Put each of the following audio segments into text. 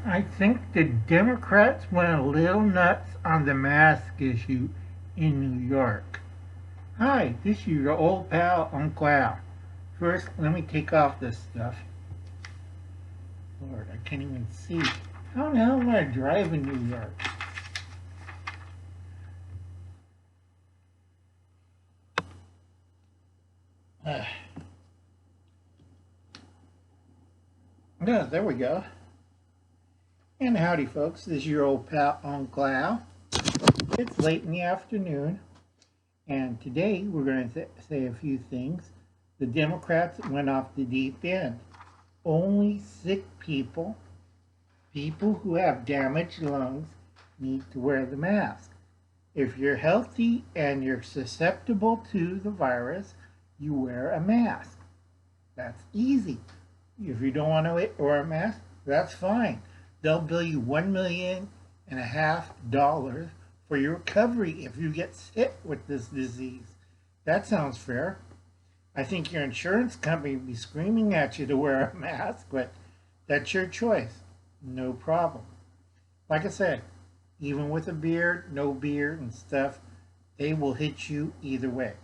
I think the Democrats went a little nuts on the mask issue in New York. Hi, this is your old pal, Uncle Al. First, let me take off this stuff. Lord, I can't even see. How the hell am I driving New York? Uh, yeah, there we go. And howdy, folks. This is your old pal, Uncle Al. It's late in the afternoon, and today we're going to say a few things. The Democrats went off the deep end. Only sick people, people who have damaged lungs, need to wear the mask. If you're healthy and you're susceptible to the virus, you wear a mask. That's easy. If you don't want to wear a mask, that's fine. They'll bill you $1.5 million for your recovery if you get sick with this disease. That sounds fair. I think your insurance company would be screaming at you to wear a mask, but that's your choice. No problem. Like I said, even with a beard, no beard, and stuff, they will hit you either way.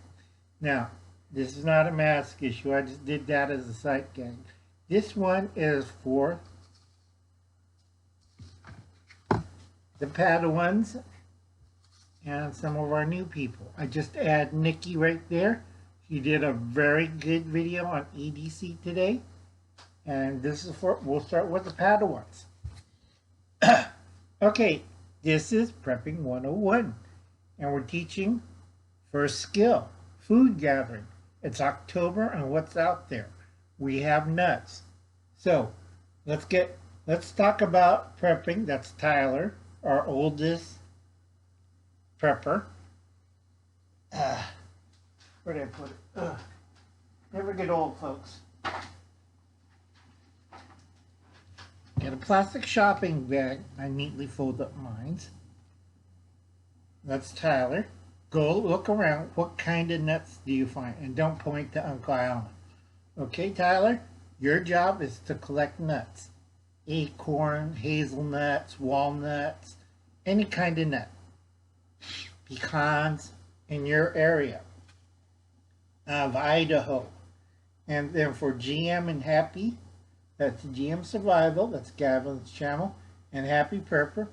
Now, this is not a mask issue. I just did that as a sight gag. This one is for the Padawans and some of our new people. I just add Nikki right there. She did a very good video on EDC today. And this is for, we'll start with the Padawans. Okay, this is Prepping 101. And we're teaching first skill, food gathering. It's October and what's out there? We have nuts. So let's talk about prepping. That's Tyler, our oldest prepper. Where did I put it? Never get old, folks. Get a plastic shopping bag. I neatly fold up mine. That's Tyler. Go look around. What kind of nuts do you find? And don't point to Uncle Alan. Okay, Tyler? Your job is to collect nuts. Acorn, hazelnuts, walnuts, any kind of nut. Pecans in your area of Idaho. And then for GM and Happy, that's GM Survival, that's Gavin's channel, and Happy Prepper.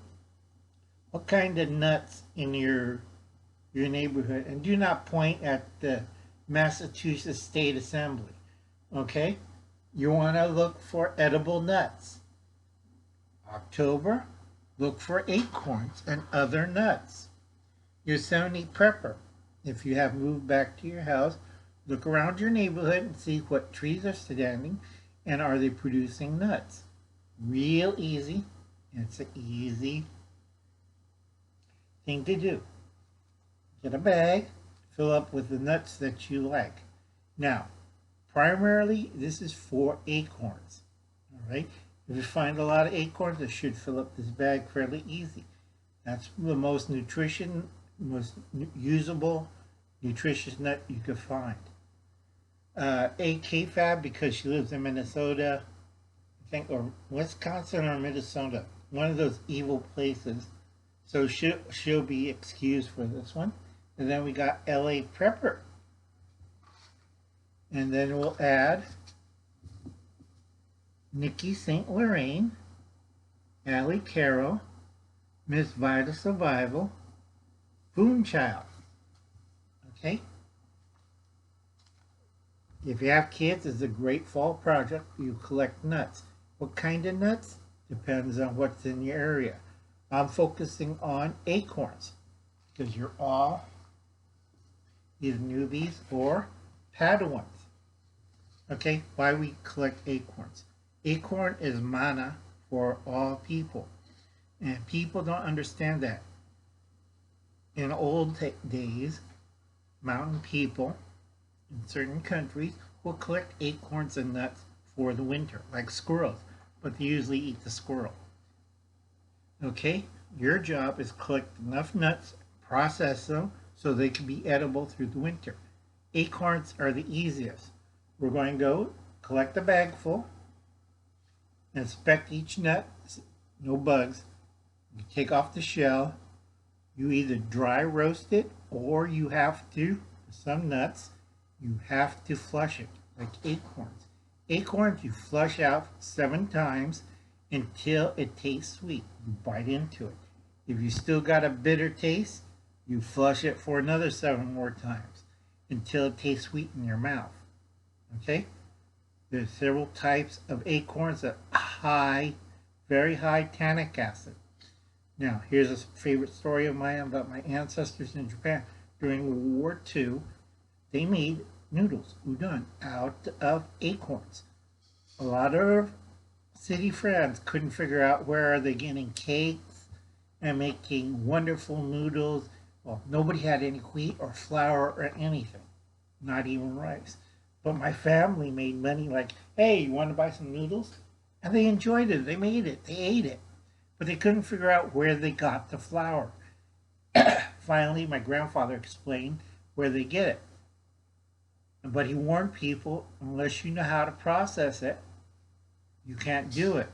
What kind of nuts in your neighborhood? And do not point at the Massachusetts State Assembly. Okay? You want to look for edible nuts. October, look for acorns and other nuts. Yosemite Prepper. If you have moved back to your house, look around your neighborhood and see what trees are standing and are they producing nuts. Real easy. It's an easy thing to do. Get a bag, fill up with the nuts that you like. Now, primarily, this is for acorns. All right. If you find a lot of acorns, it should fill up this bag fairly easy. That's the most usable, nutritious nut you could find. AK Fab, because she lives in Minnesota, I think, or Wisconsin or Minnesota, one of those evil places. So she'll be excused for this one. And then we got LA Prepper. And then we'll add Nikki St. Laurent, Allie Carroll, Miss Vida Survival, Voon Child. Okay? If you have kids, it's a great fall project. You collect nuts. What kind of nuts? Depends on what's in your area. I'm focusing on acorns because you're all either newbies or Padawans. Okay, why we collect acorns? Acorn is manna for all people. And people don't understand that. In old days, mountain people in certain countries will collect acorns and nuts for the winter, like squirrels, but they usually eat the squirrel. Okay, your job is collect enough nuts, process them so they can be edible through the winter. Acorns are the easiest. We're going to go collect a bag full, inspect each nut, no bugs. You take off the shell. You either dry roast it or you have to, for some nuts, you have to flush it, like acorns. Acorns you flush out 7 times until it tastes sweet. You bite into it. If you still got a bitter taste, you flush it for another 7 more times until it tastes sweet in your mouth. Okay? There's several types of acorns that high, very high tannic acid. Now, here's a favorite story of mine about my ancestors in Japan. During World War II, they made noodles, udon, out of acorns. A lot of city friends couldn't figure out where are they getting cakes and making wonderful noodles. Well, nobody had any wheat or flour or anything, not even rice. But my family made money like, hey, you want to buy some noodles? And they enjoyed it. They made it. They ate it. But they couldn't figure out where they got the flour. Finally, my grandfather explained where they get it. But he warned people, unless you know how to process it, you can't do it.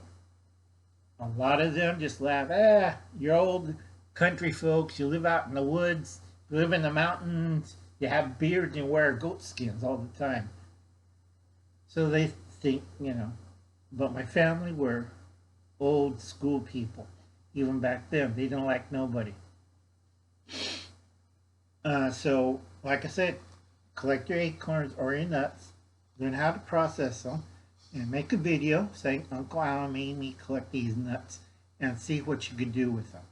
A lot of them just laugh, you're old country folks, you live out in the woods, you live in the mountains, you have beards and wear goat skins all the time. So they think, but my family were old school people. Even back then, they didn't like nobody. So, like I said, collect your acorns or your nuts, learn how to process them, and make a video saying Uncle Alan made me collect these nuts and see what you could do with them.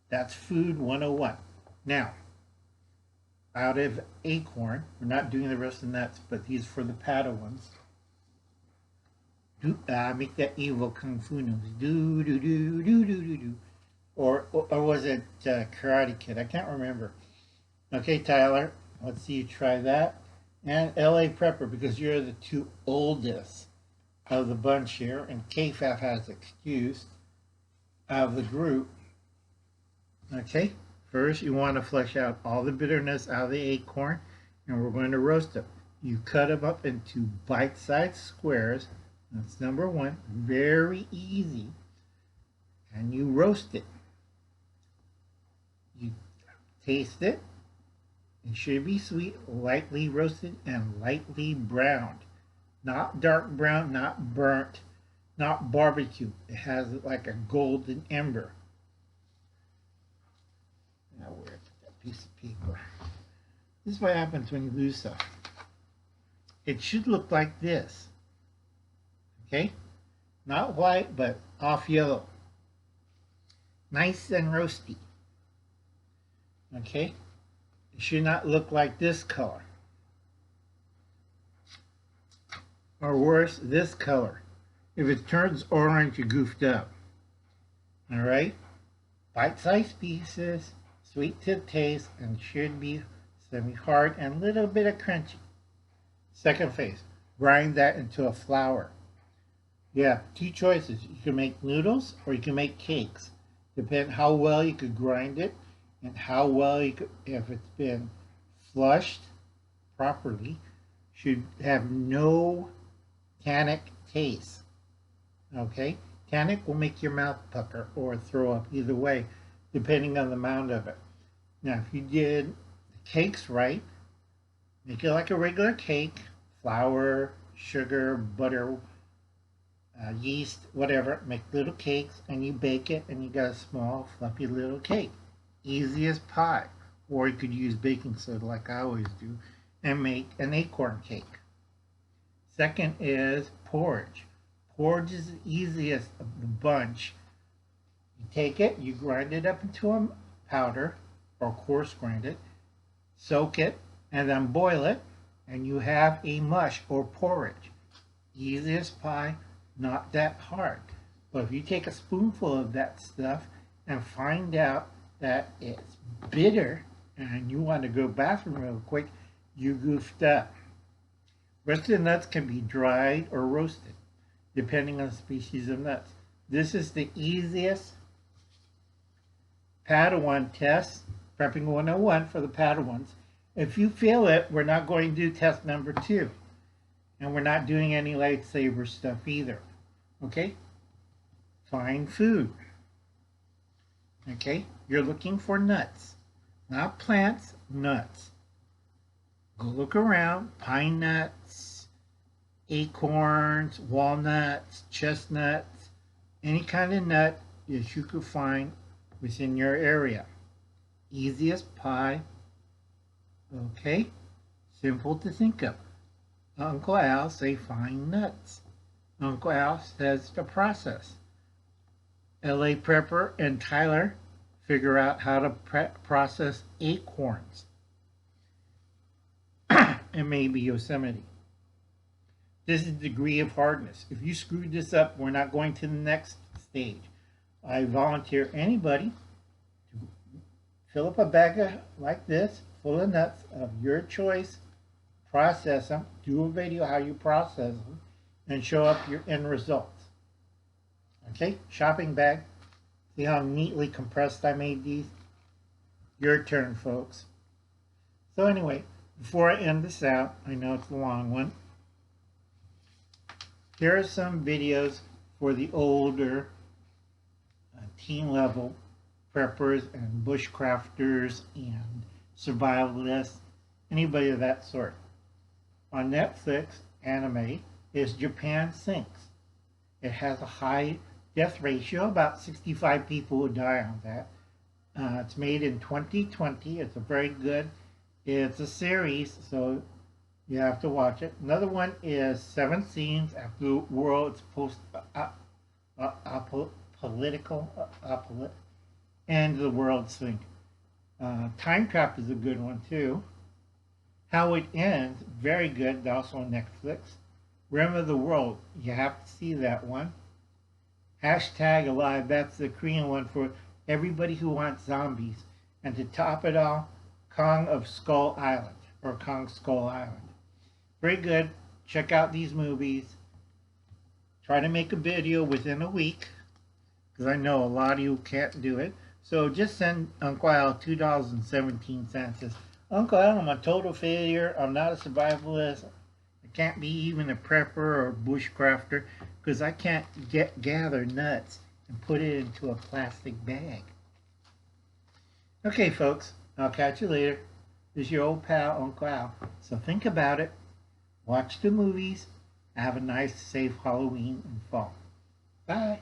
That's Food 101. Now, out of acorn, we're not doing the rest of the nuts, but these for the Padawans. Make that evil kung fu noise. Do do do do do do do. Or was it Karate Kid? I can't remember. Okay, Tyler, let's see you try that. And LA Prepper, because you're the 2 oldest of the bunch here, and KFAF has excuse of the group. Okay, first you want to flush out all the bitterness out of the acorn, and we're going to roast them. You cut them up into bite-sized squares. That's number 1. Very easy. And you roast it. You taste it. It should be sweet, lightly roasted, and lightly browned. Not dark brown, not burnt, not barbecue. It has like a golden ember. Now where that piece of paper? This is what happens when you lose stuff. It should look like this. Okay? Not white, but off yellow. Nice and roasty. Okay? It should not look like this color. Or worse, this color. If it turns orange, you goofed up. Alright? Bite-sized pieces, sweet to taste, and should be semi-hard and a little bit of crunchy. Second phase, grind that into a flour. Yeah, 2 choices. You can make noodles or you can make cakes. Depending how well you could grind it and how well you could, if it's been flushed properly, should have no tannic taste. Okay? Tannic will make your mouth pucker or throw up, either way, depending on the amount of it. Now, if you did the cakes right, make it like a regular cake, flour, sugar, butter, yeast, whatever, make little cakes, and you bake it, and you got a small, fluffy little cake. Easy as pie. Or you could use baking soda like I always do, and make an acorn cake. Second is porridge. Porridge is the easiest of the bunch. You take it, you grind it up into a powder, or coarse grind it, soak it, and then boil it, and you have a mush or porridge. Easy as pie, not that hard. But if you take a spoonful of that stuff and find out that it's bitter and you want to go to the bathroom real quick, you goofed up. Rest of the nuts can be dried or roasted, depending on the species of nuts. This is the easiest Padawan test, Prepping 101 for the Padawans. If you fail it, we're not going to do test number 2. And we're not doing any lightsaber stuff either. Okay? find food. Okay, you're looking for nuts, not plants, nuts. Go look around, pine nuts, acorns, walnuts, chestnuts, any kind of nut that you could find within your area. Easy as pie. Okay, simple to think of. Uncle Al say find nuts. Uncle Al says the process. L.A. Prepper and Tyler figure out how to process acorns. And maybe Yosemite. This is the degree of hardness. If you screwed this up, we're not going to the next stage. I volunteer anybody to fill up a bag like this, full of nuts of your choice, process them, do a video how you process them, and show up your end results. Okay, shopping bag. See how neatly compressed I made these? Your turn, folks. So anyway, before I end this out, I know it's a long one. Here are some videos for the older teen level preppers and bushcrafters and survivalists, anybody of that sort. On Netflix, anime is Japan Sinks. It has a high death ratio, about 65 people who die on that. It's made in 2020. It's a very good, it's a series, so you have to watch it. Another one is 7 Scenes After the World's Political and the World Sink. Time Trap is a good one too. How It Ends, very good, also on Netflix. Rim of the World, you have to see that one. Hashtag Alive, that's the Korean one for everybody who wants zombies. And to top it all, Kong of Skull Island, or Kong Skull Island. Very good. Check out these movies. Try to make a video within a week, because I know a lot of you can't do it. So just send Uncle Al $2.17. Says, Uncle Al, I'm a total failure. I'm not a survivalist. I can't be even a prepper or bushcrafter because I can't gather nuts and put it into a plastic bag. Okay, folks. I'll catch you later. This is your old pal, Uncle Al. So think about it. Watch the movies. Have a nice, safe Halloween and fall. Bye.